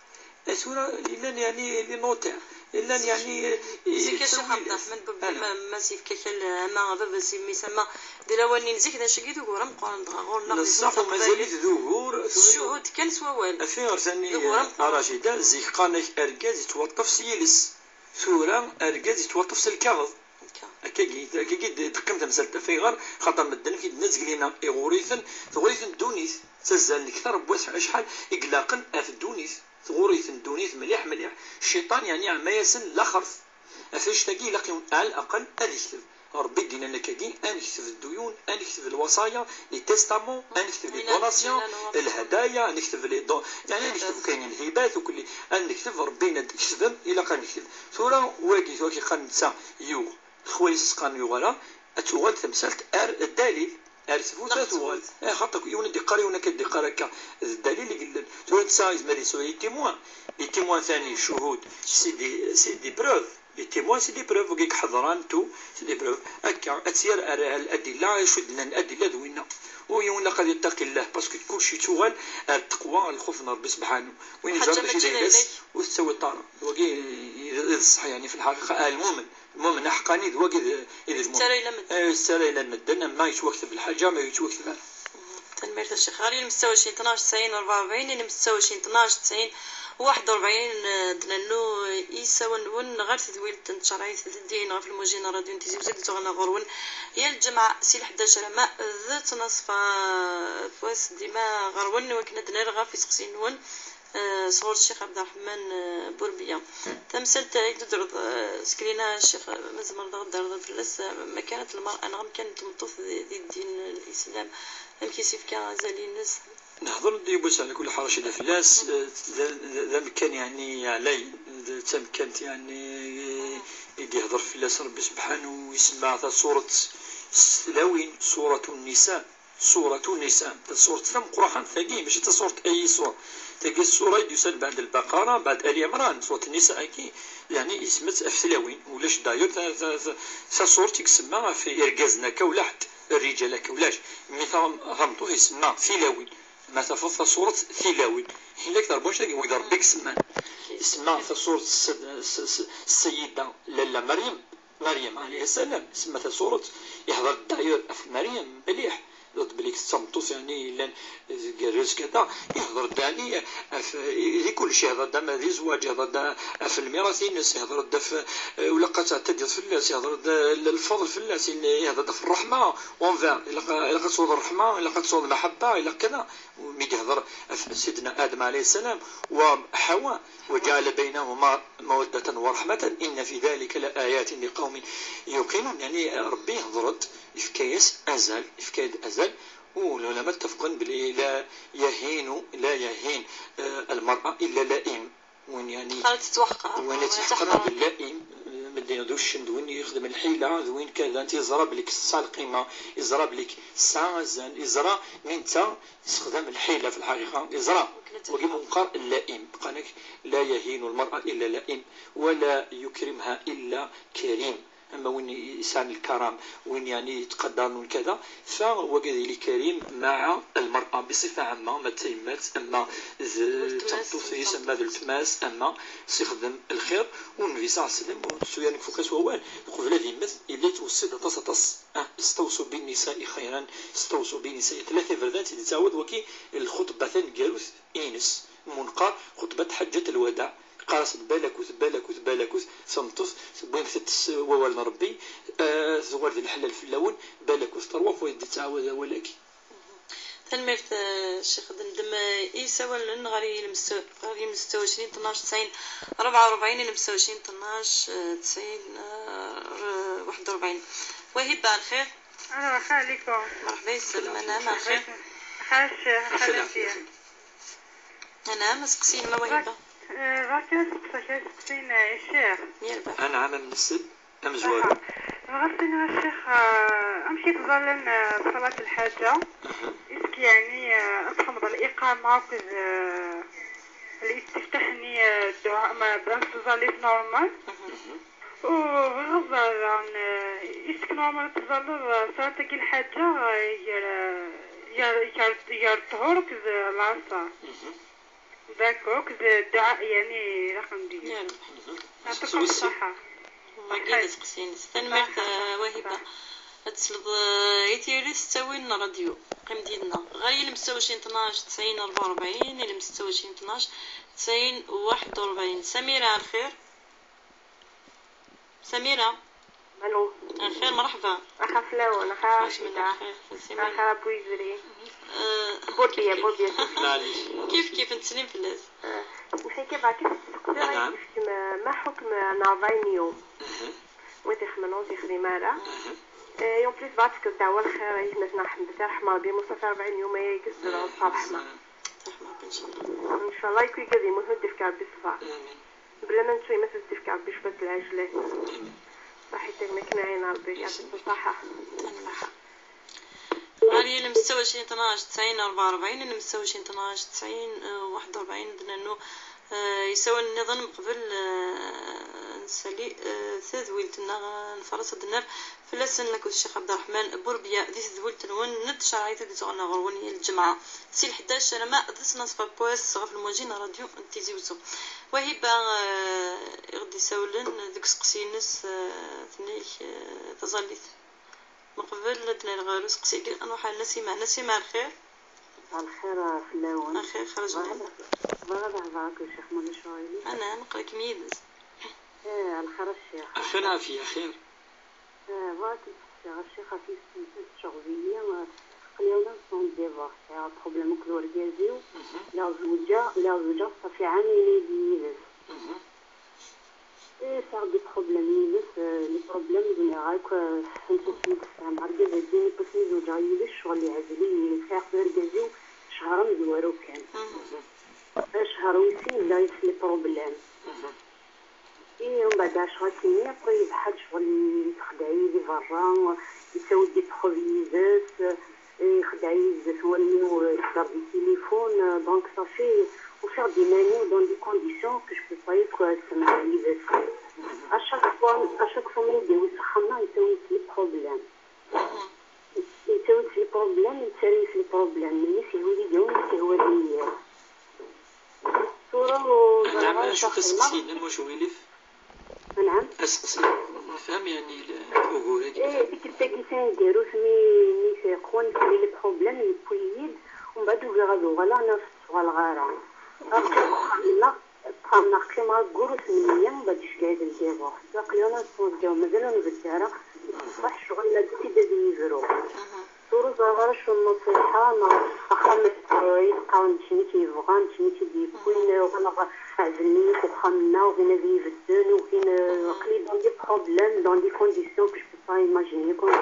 السورة إلا يعني لنوتير إلا يعني زي كاش عبد الرحمن ما سيف كاكل ما بابا سي ميسما دلاواني نزيك دا شكيت وقرم قرن غورنا نصح ومازال ذهور الشهود كان سوال أفير ثاني راشدة زيك قانك أرجاز يتوطف سيلس ثورة أرجاز يتوطف سلكاظ كي تقمت مسألة فيغر خاطر مدن كي الناس قلينا غوريثن دونيث تزال كثر بواسع شحال إقلاقا في دونيث غوريث دونيث مليح الشيطان يعني عما يسن لا خرف أفاش تاقي لقيون على الأقل أن يكتب ربي دينا نكاكي أن يكتب الديون أن يكتب الوصايا لي تيستامون أن يكتب لي دوناسيون الهدايا أن يكتب لي يعني أن يكتب كاين الهبات وكل أن نكتب ربي نكتب إلا قال نكتب ثورة واقي قال نتسا يو خويس قان يغلا أتوغل تمثلت الدليل أرسفوت أتوغل خاطر يون دقاري ونا كدقار هكا الدليل يقول تولد سايز مالي سو لي تيموان ثاني شهود سي دي بروف لي تيموان سي دي بروف وكيك حضران تو سي دي بروف هكا أتسير الأدلة يشد لنا الأدلة ذوينا ويونا قد يتقي الله باسكو كلشي توغل التقوى الخوف من ربي سبحانه وين جرب شي دايرس وتسوي الطارة وكي يصح يعني في الحقيقة المؤمن حقاني ذوق إذا السرى إلى المدن ما يتوكتب الحاجة ما يتوكتب تنمية الشيخ غالي المستوى 12 90 44 المستوى 12 90 41 دنانو يساون ون غير تدويل تنشرعي تدين غير في الموجين راديو نتيزي وزيد تغنى غرون يا الجمعة سي 11 ما ذات نصفة فواس ديما غرون وكنا دنار غير في سقسين ون صور الشيخ عبد الرحمن بوربيا تمثلت يدرض سكرينا الشيخ مزمر ضغط فلس مكانة المرأة نغم كانت مطوف ذي الدين الإسلام هم كيسيف كان زالي الناس نحضر ديبوس على كل حرش إذا فلاس ذا كان يعني علي تم كانت يعني يدي يهضر فلاس ربي سبحانه ويسمع سورة سلاوين سورة النساء سورة ثم قرآن ثقيل مش سورة أي سورة تلقى السورة يسال بعد البقرة بعد آل عمران سورة النساء كي يعني اسمت أفسلاوين ولاش داير سورة تسمى في إرجازنا كولحد الرجال كولاش مثلا غمطوه يسمى ثلاوين ما تفضل سورة ثلاوين هي أكثر بوش ويقدر بك سمان اسمها سورة السيدة لالا مريم عليه السلام اسمها سورة يحضر الداير في مريم مليح ضد بليك تصمتوس يعني لان جرز كذا يهضر داني في كل شيء هذا دم ذي زواج هذا في الميراثين يهضر دف ولا قد في الناس يهضر الفضل في الناس يهضر في الرحمه وانفير الا قد صود الرحمه الا قد صود المحبه الا كذا وميدي يهضر سيدنا ادم عليه السلام وحواء وجعل بينهما موده ورحمه ان في ذلك لآيات لقوم يوقنون يعني ربي يهضرد إفكايس أزل والعلماء اتفقون بلي لا يهين المرأة إلا لائم وين يعني وين يتحقر باللائم مدينة دوش وين يخدم الحيلة وين كذا انت يزرب لك القيمة يزرب لك سازن يزرى من تا يستخدم الحيلة في الحقيقة يزرى وكي منقر اللائم قالك لا يهين المرأة إلا لائم ولا يكرمها إلا كريم أما وين يسعى الكرم وين يعني يتقدرون كذا فهو كذلك كريم مع المرأة بصفة عامة ما تيمات أما تنطوثيس أما التماس أما يخدم الخير ونبي صلى الله عليه وسلم ونسويانك فوكس ووال قبل هذه مثل إلا توصل تص استوصوا بالنساء خيرا استوصوا بالنساء ثلاثة فردات يتعود وكي الخطبة قالوث إينس منقر خطبة حجة الوداع قاصد بالاكوث صمتوث بوين ثت ووالنا ربي زوال ذي الحلال في اللون بالاكوث تروح ويدي تعاود ولكن تنمرت الشيخ دندم يسوى غاري المستوى 20 12 90 44 المستوى 12 90 41 وهبة على الخير مرحبا عليكم مرحبا يسلم أنا مع الخير حاشية أنا مسكسين ولا وهبة غاكي نسقسين الشيخ أنا عامل من السد أم زوال غسلنا الشيخ أمشي تظلن صلاة الحاجة إسك يعني أصحمض الإقامة كذ اللي استفتحني الدعاء ما بنت تظليت نورمال وغزر عن إسك نورمال تظل صلاة الحاجة يا الطهور كذ العصر داكو كذ الدعاء يعني رقم ديال يعطيكم الصحة. ما كاين تقسين استنمرت وهبه تسلب يتيري تسوين راديو قيم ديالنا غير المستوى 12 90 44 الى مستوى 12 90 41. سميره على الخير. سميره الو الخير مرحبا. اخا فلاون اخا اخا بويزري بوربيا كيف نتسلم في الناس وحي كيف تقدر ما حكم نافاينيو وتخمنوا تخدمارا يوم بليس بعتك تاع الخير يجمعنا نحمد رحمه ربي مصطفى 40 يوم يكسر الصباح ان شاء الله يكون كذي مهد تفكر بالصباح بلا ما نشوي مثل تفكر بشبه العجله صحيتك مكناين ربي يعطيك الصحه. غالي المستوى 12 90 44 المستوى 12 90 41 درنا انه يسوى النظام قبل نسالي تذويلتنا نفرس الدنر فلسن لك الشيخ عبد الرحمن بوربيا ذي تذويلت نون ند شرعيت ذي تغنى غروني الجمعة سي 11 ما ذس نصف بويس غف المواجين راديو تيزي وزو وهبة يغدي سولن ذيك سقسينس ثنيك تظليت مقبل دنا الغارو سقسي انا حال نسيمع الخير الخير فلاون الخير خرجنا بغض هذاك الشيخ مولا شويلي انا نقرك ميدز الخير الشيخ خير عافية خير بغيت الشيخ في السنة الشغلية قليلا صون ديفورس بروبليم كلوريازيو لا زوجة صافي عامين ديالس صار دي بروبليم لي بروبليم جينيرال فهمتي تفهم عربي بديني بسني زوجة يلي الشغل اللي عزلي خير كلوريازيو شهر مدوارو كان شهر ويسين لا يسلي بروبليم ومن بعد 10 سنين بقى يبحث شغل يخدعي لي برا يسوي دي بروفيزات يخدعي بزاف وليو يحضر دي تليفون دونك صافي وفير دي ماني دون دي كونديسيون كو جو با يكو سمعني بس اشاك فوا ما يديرو يسخنا يسوي لي بروبليم لي بروبليم يتسالي لي بروبليم ملي سيولي ديالو سيولي صورة نعم شو تسقسين واش ويلف نعم اسقسي نفهم يعني الأمور هذه ديك التاكيسين ديالو مي سيقون في لي بروبليم يبويد ومن بعد غادو ولا نفس ولا غارة لا تخمنا كيما غروس مليا ما بديش قاعد نديرو قليونا نصوص ديالو مازال نبدارا صح شغل لا تيدي يفرو صورة صغار شو النصيحة أخمس يبقى نتشني كيبغى نتشني كيبوين وغلا عزلني وخمنا وغينا ذي يفدن وغينا قلي دون دي بروبليم دون دي كونديسيون كو جو با ايماجيني كون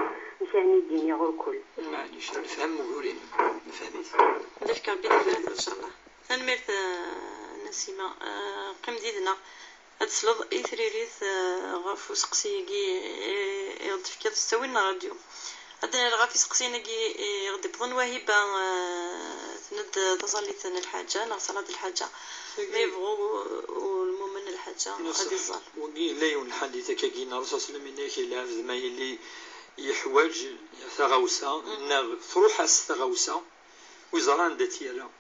مش يعني الدنيا غير الكل معليش نفهم وقولين فهمت نفكر بيدك ان شاء الله تنمرت نسيمة قم ديدنا هاد السلوض إثريريث غافو سقسيكي يغد فكي تستوينا راديو عندنا الغافي سقسينا كي غدي بظن وهبة تند تصلي ثنا الحاجة نغسل الحاجة ما يبغوا والمؤمن الحاجة غادي يصال وقي لا الحديث كي الرسول صلى الله عليه وسلم لافز ما يلي يحواج ثغوسة ناغ تروح الثغوسة وزران داتيرا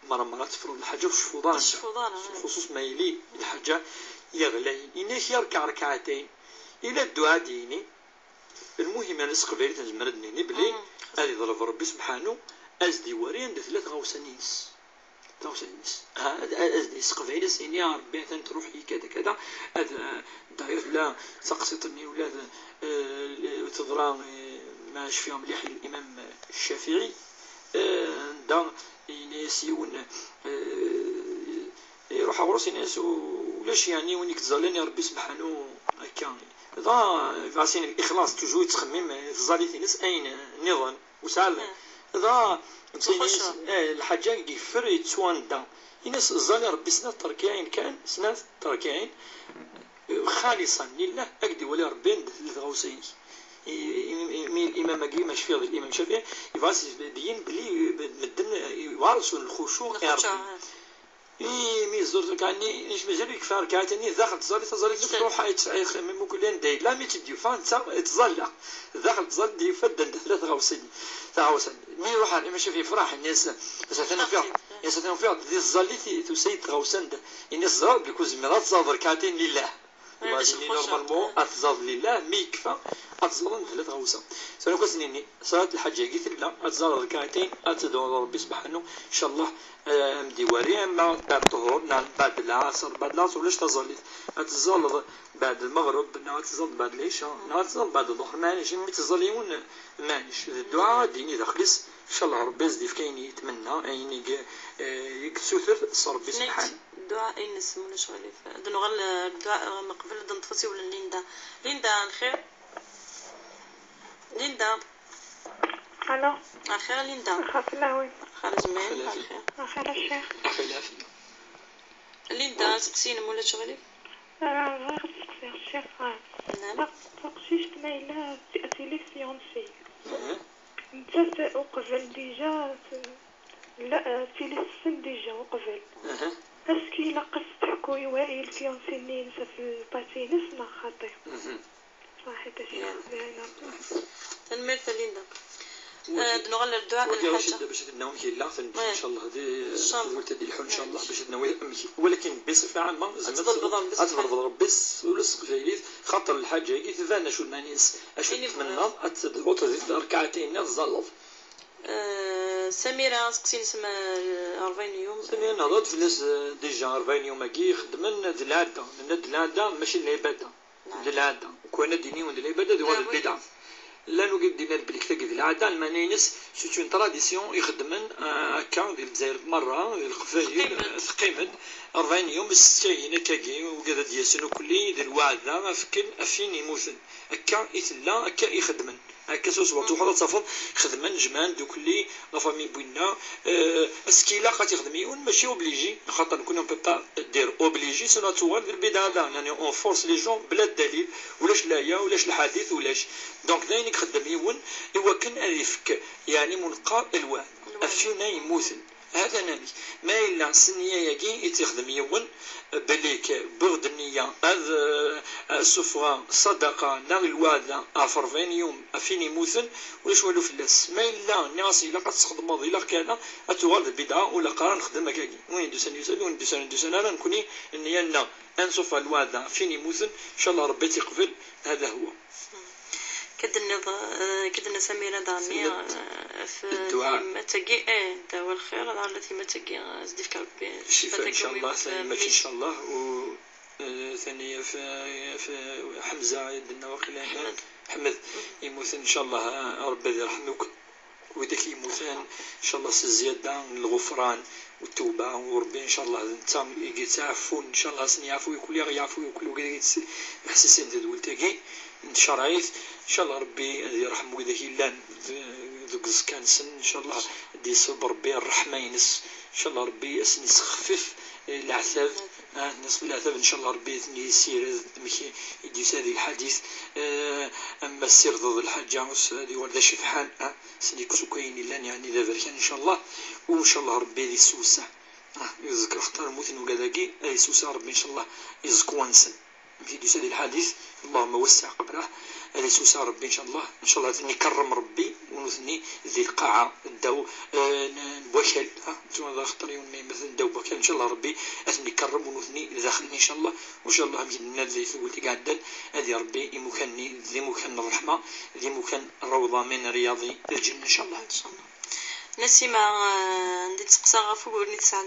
مرة تفرض الحاجة في شفوضان خصوص ما يلي الحاجة يغلين إنك يركع ركعتين إلى الدعاء ديني المهم أنا سقبالي تنزمر دنيني بلي هذه ضرب ربي سبحانه أزدي ورين دي 3 غوسانيس أزدي سقبالي سيني يا ربي تروحي كذا كذا هذا داير لا سقسطني ولا تضرا ما شفيهم مليح الإمام الشافعي دا يناسيون يروح عورس يناس ولاش يعني وين يتزالين يا ربي سبحانه هكا ذا فاسين الإخلاص تجوي تخمم تزالي ناس أين نظن وسال ذا الحاجة يفر يتسوان دا يناس زالي ربي سنة تركعين كان سنة تركعين خالصا لله أقدي ولا ربي ندث غوسين الامام ماكي ماشي فيه الامام الشافعي يفاس بين بلي مدن يوارثوا الخشوع مي زرت كاني ايش مازال يكفى ركعتين داخل تصلي تروح ممكن لين داي لا مي تدي فان تصلي داخل تصلي فدن 53 مي يروح ماشي في فرح الناس يستثنوا فيها دي الزلي تسيد غوسند الناس زرب بكوز مرات صاد ركعتين لله وازني نورمالمون اتزاد لله مي يكفى اتزاد 3 سنه كسنيني صلاه الحج قلت لا اتزاد ركعتين اتدعو ربي سبحانه ان شاء الله مديوري اما بعد الظهر بعد العصر ولاش تزلت اتزاد بعد المغرب تزال بعد العشاء تزال بعد الظهر مانيش متزليون مانيش الدعاء ديني دخلص ان شاء الله ربي يزيد كاين يتمنى عيني يكسوثر ربي سبحانه الدعاء اين نسمو شغلي دنو غير الدعاء من قبل دنطفسي ولا ليندا الخير ليندا الو الخير ليندا خافلاوي خارج مين الخير الشيخ ليندا سقسينا مولا شغلي غير تسقسي الشيخ لا تقشيش ليلى تأتي فيونسي انت وقبل ديجا لا تيلي السن ديجا وقبل اسكي لقص تحكوي وائل فيونسي نينسا في الباتينس ما خاطر صحيح الشيخ زينب تنمير ليندا نغلى الدعاء الحاجة باش ناوي كي لا ان شاء الله هذه قلت دي الحل ان شاء الله باش ناوي ولكن بصفه عامه زعما بس ولصق في خاطر الحاجه كي تبان شو المانيس اش نتمنى اتدعو تزيد ركعتين الزلط سميرة سقسين سما 40 يوم سميرة نهضت في الناس ديجا 40 يوم كي خدمن العاده ماشي العباده العاده كون ديني وند العباده ديال البدع لا نوجد دينا بالكتا كيف العاده المانينس سيت اون تراديسيون يخدمن هكا ديال الجزائر مره القفايل ثقيمد 40 يوم الساين كاكي وكذا ديال كلي ديال الوعده ما فكن افين يموتن هكا يتلا هكا يخدمن هكا سوسوات وحده صافون خدمن جمان دوكلي لا فامي بوينا اسكيلا قات يخدميون ماشي اوبليجي خاطر كنا با دير اوبليجي سنا توال البدعه يعني اون فورس لي جون بلا دليل ولاش الايه ولاش الحديث ولاش دونك داينك خدميون ايوا كان الفك يعني منقى الوعد افينا يموتن هذا نبي ما إلا سنية يجي يتخدم يون بليك بغض النية هذا السفرة صدقة نار الوعدة 40 يوم أفين يموتن ولاش والو فلاس ما إلا ناس إلا قد تخدم ماضي إلا كان أتوغال البدعة ولا قرار نخدم هكاكي وين دوسان يسالي وين دوسان أنا نكوني النية لنا أنصف الوعدة أفين يموتن إن شاء الله ربي تقبل هذا هو كدنا سميرة دامية في ما تجي دواء الخير هذا التي ما تجي زديف كربي الشفاء إن شاء الله ماشي إن شاء الله ثانية في حمزة عندنا وقيلا حمد يموت إن شاء الله ربي يرحمك وذاك يموت إن شاء الله الزيادة الغفران والتوبة وربي إن شاء الله أنت يتعفون إن شاء الله سنيعفو يكل يعفو يكل وكذا يحسسين تدول تاكي شرعيت ان شاء الله ربي يرحمه ذاك الا ذوك كان سن ان شاء الله دي صبر ربي الرحمه ينس ان شاء الله ربي اسني يسخفف العذاب نصف العذاب ان شاء الله ربي يسير مشي يديس هذه الحديث اما السير ضد الحاجه هذه ورده شفحان سني كسوكاين الا يعني دابا كان ان شاء الله وان شاء الله ربي يدي السوسه يذكر اختار موتن وكذاكي اي سوسه ربي ان شاء الله يزكو ونسن في ديس هذه الحديث اللهم وسع قبره هذا سوسة ربي إن شاء الله نكرم ربي ونثني ذي القاعة الدو بوكل ثم خطر يوم مثل دو بوكل إن شاء الله ربي أثني كرم ونثني داخلني إن شاء الله وإن شاء الله مجدنا ذي ثقولتي قاعدا هذه ربي يمكنني ذي مكان الرحمة ذي مكان روضة من رياضي الجنة إن شاء الله. نسيمة عندي تقصى غافو قولني تسعة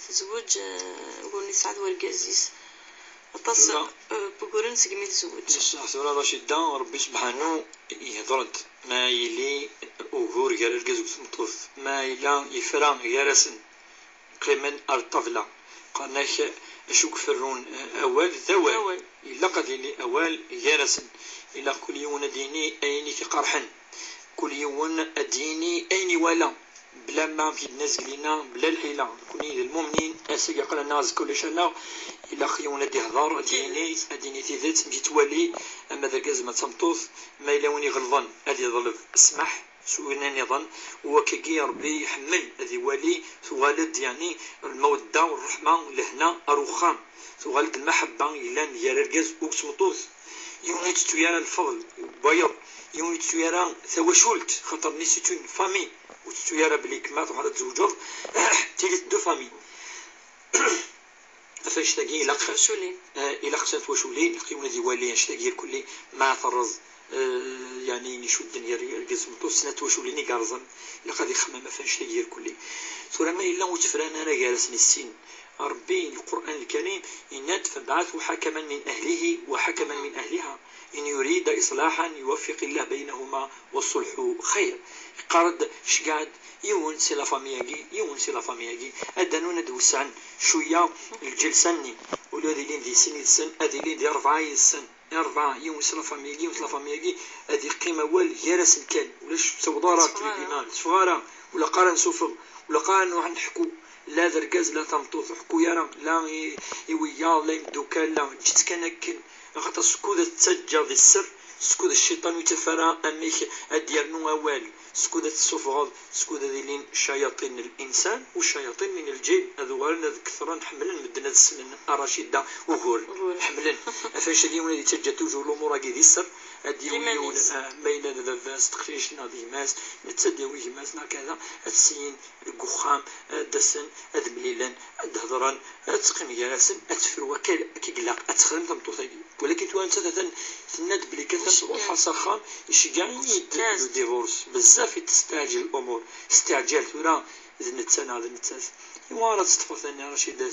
تزوج قولني سعد ورقازيس اتصل بقولن سقمي تزوج الساعة رشيدة ربي سبحانه يهضرد ما يلي أوهور غير الجزء مطوف ما يلا يفران غيرسن قيمن الطفلة قناش أشوك فرون أول ذوال إلا قد لي أول غيرسن إلا كل يوم ديني أيني قرحن كل يوم ديني أيني ولا بلا ما في الناس قلينا بلا الحيلة كوني المؤمنين أساق قال الناس كل شيء إلا خيونا دي هضار أديني تيذات مشي توالي أما ذا الكاز ما تمطوث ما إلا وين يغلظن أدي ظلف اسمح سوينا نظن وكاكي ربي يحمل أدي والي ثوالد يعني المودة والرحمة لهنا أروخام ثوالد المحبة إلا نيار الكاز وكتمطوث يونيت تويرا الفضل بيض يونيت تويرا ثواشولت خاطر نيسيتون فامي وتتويرا بلي كما تروح تزوجر تيلت دو فامي فاش تلاقي إلا خصات وشولين لقيونا دي والي اشتاقي الكلي مع فرز يعني نشود الدنيا الجزم سنة وشوليني قارزن إلا غادي يخمم فاش تلاقي الكلي ثم ما إلا وتفران أنا جالسني السين ربي القرآن الكريم إن فبعثوا حكما من أهله وحكما من أهلها إن يريد إصلاحا يوفق الله بينهما والصلح خير قارد شقاد يون سي لا فامياكي أدانونا دوسعن شوية الجلساني ولادي لين دي سن السن أدي لين دي 4 سن 4 يون سي لا فامياكي أدي قيمة وال يارس الكل ولاش سودارات تريبينال صغارة ولا قارن سفر ولا قارن واحد نحكو لا دركاز لا تمطوط حكو يرى لا يويا لا يمدوكال لا جيت كنكن خاطر سكودة تسجى ذي السر سكودة الشيطان يتفرى أميك أدير نوال سكودة السفغاض سكودة ذيلين شياطين الإنسان والشياطين من الجن أذوالنا كثرا حملن مدنا السمن أراشيدا وغول حملن أفاش اليوم اللي تجتو جو الأمور ذي السر أديون بين ذا استخريش نادي ماس نتسداوي ماس كذا السين القخام الدسن أدمليلان الدهضران أتقيم ياسن أتفر وكال كيقلاق أتخدم تمطوطي ولكن تو أنت تناد بلي كثر روحها سخام يشجعني الديفورس بزاف تستعجل الأمور استعجال ثورا ذنتسنا ذنتساس يوارد تطفى ثاني رشيد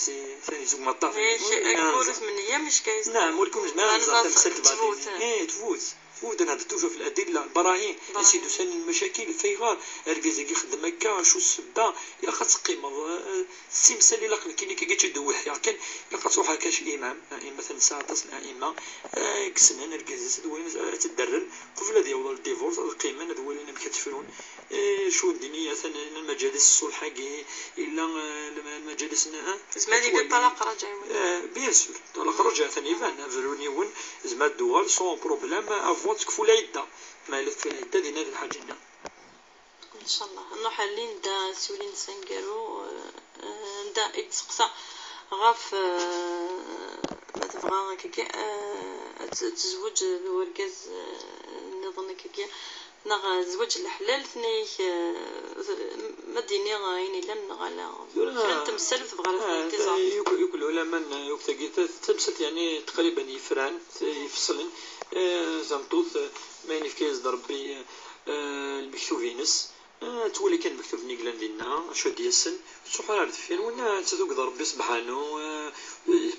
ثاني زوج مطاف أكبرت من هي مش كايز نعم ولكن ما نزلت بعدين تفوت أنا توجو في الأدلة البراهين نسيدو ثاني المشاكل فيغار أرجزك يخدم هكا شو السبة إلا خاص قيمة السمسة اللي لقن كيني كي تدوح يعني إلا خاص روحها كاش إمام مثلا ساعة تصل إمام كسنان أرجز دوين تدرن قبل هذا يوضل الديفورس القيمة ندوين إنهم كتفرون شو الدنيا ثاني المجالس الصلحة إلا المجالس زمان ديال الطلاق رجع بيان سور الطلاق رجع ثاني فان فرونيون زمان الدول سون بروبليم افون تكفو العدة ما لف العدة ديال هذه الحاجة ان شاء الله نروح لين دا سولين سانكارو دا يتسقسى غاف ما تبغى كيكا تزوج وركاز نظن كيكا نغ زوج الحلال ثني مديني غايني لن غالا فهمت مسلف بغا كذا يقول علماء يكتاقي تبسط يعني تقريبا يفران يفصلن زمطوث ما ينفكيز ضربي المكتوبينس تولي كان مكتوب نيكلان لنا شو ديسن سبحان الله فين ونا تذوق ضربي سبحانه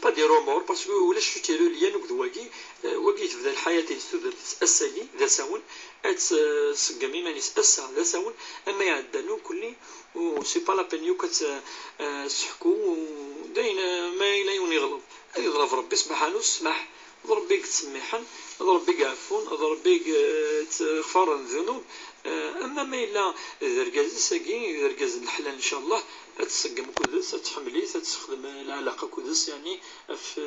با دي رومور باسكو ولاش فتيرو ليا نوك واقي واقي تبدا الحياه تستدر تاساقي ذا ساون سقمي ماني تاسا ذا ساون اما يعدلو كلي و سي با لا بين يو كتسحكو داين ما لا يغلط يضرب ربي سبحانه السماح ضربيك تسميحا ضربيك عفون ضربيك تغفر الذنوب اما ما الا ذركاز ساكي ذركاز الحلال ان شاء الله تسقم كدس تحملي تستخدم العلاقه كدس يعني في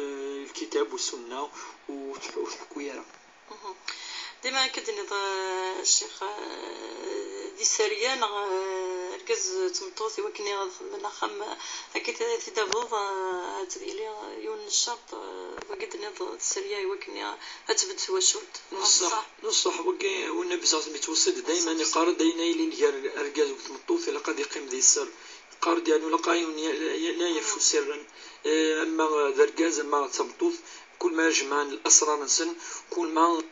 الكتاب والسنه وتحكو يرا ديما كدني الشيخ دي سريان ركز تمطوثي وكني غنخدم خم هكا تدابض هتديلي يون الشرط وقد نض السريا وكني هتبد وشولت نصح وكي والنبي صلى الله عليه وسلم يتوصل دائما يقار دينا لين ركاز وتمطوثي لقد يقيم ذي السر قار ديالو لقايون لا يفشو سرا اما ذركاز ما تمطوث كل ما جمعان الاسرار نسن كل ما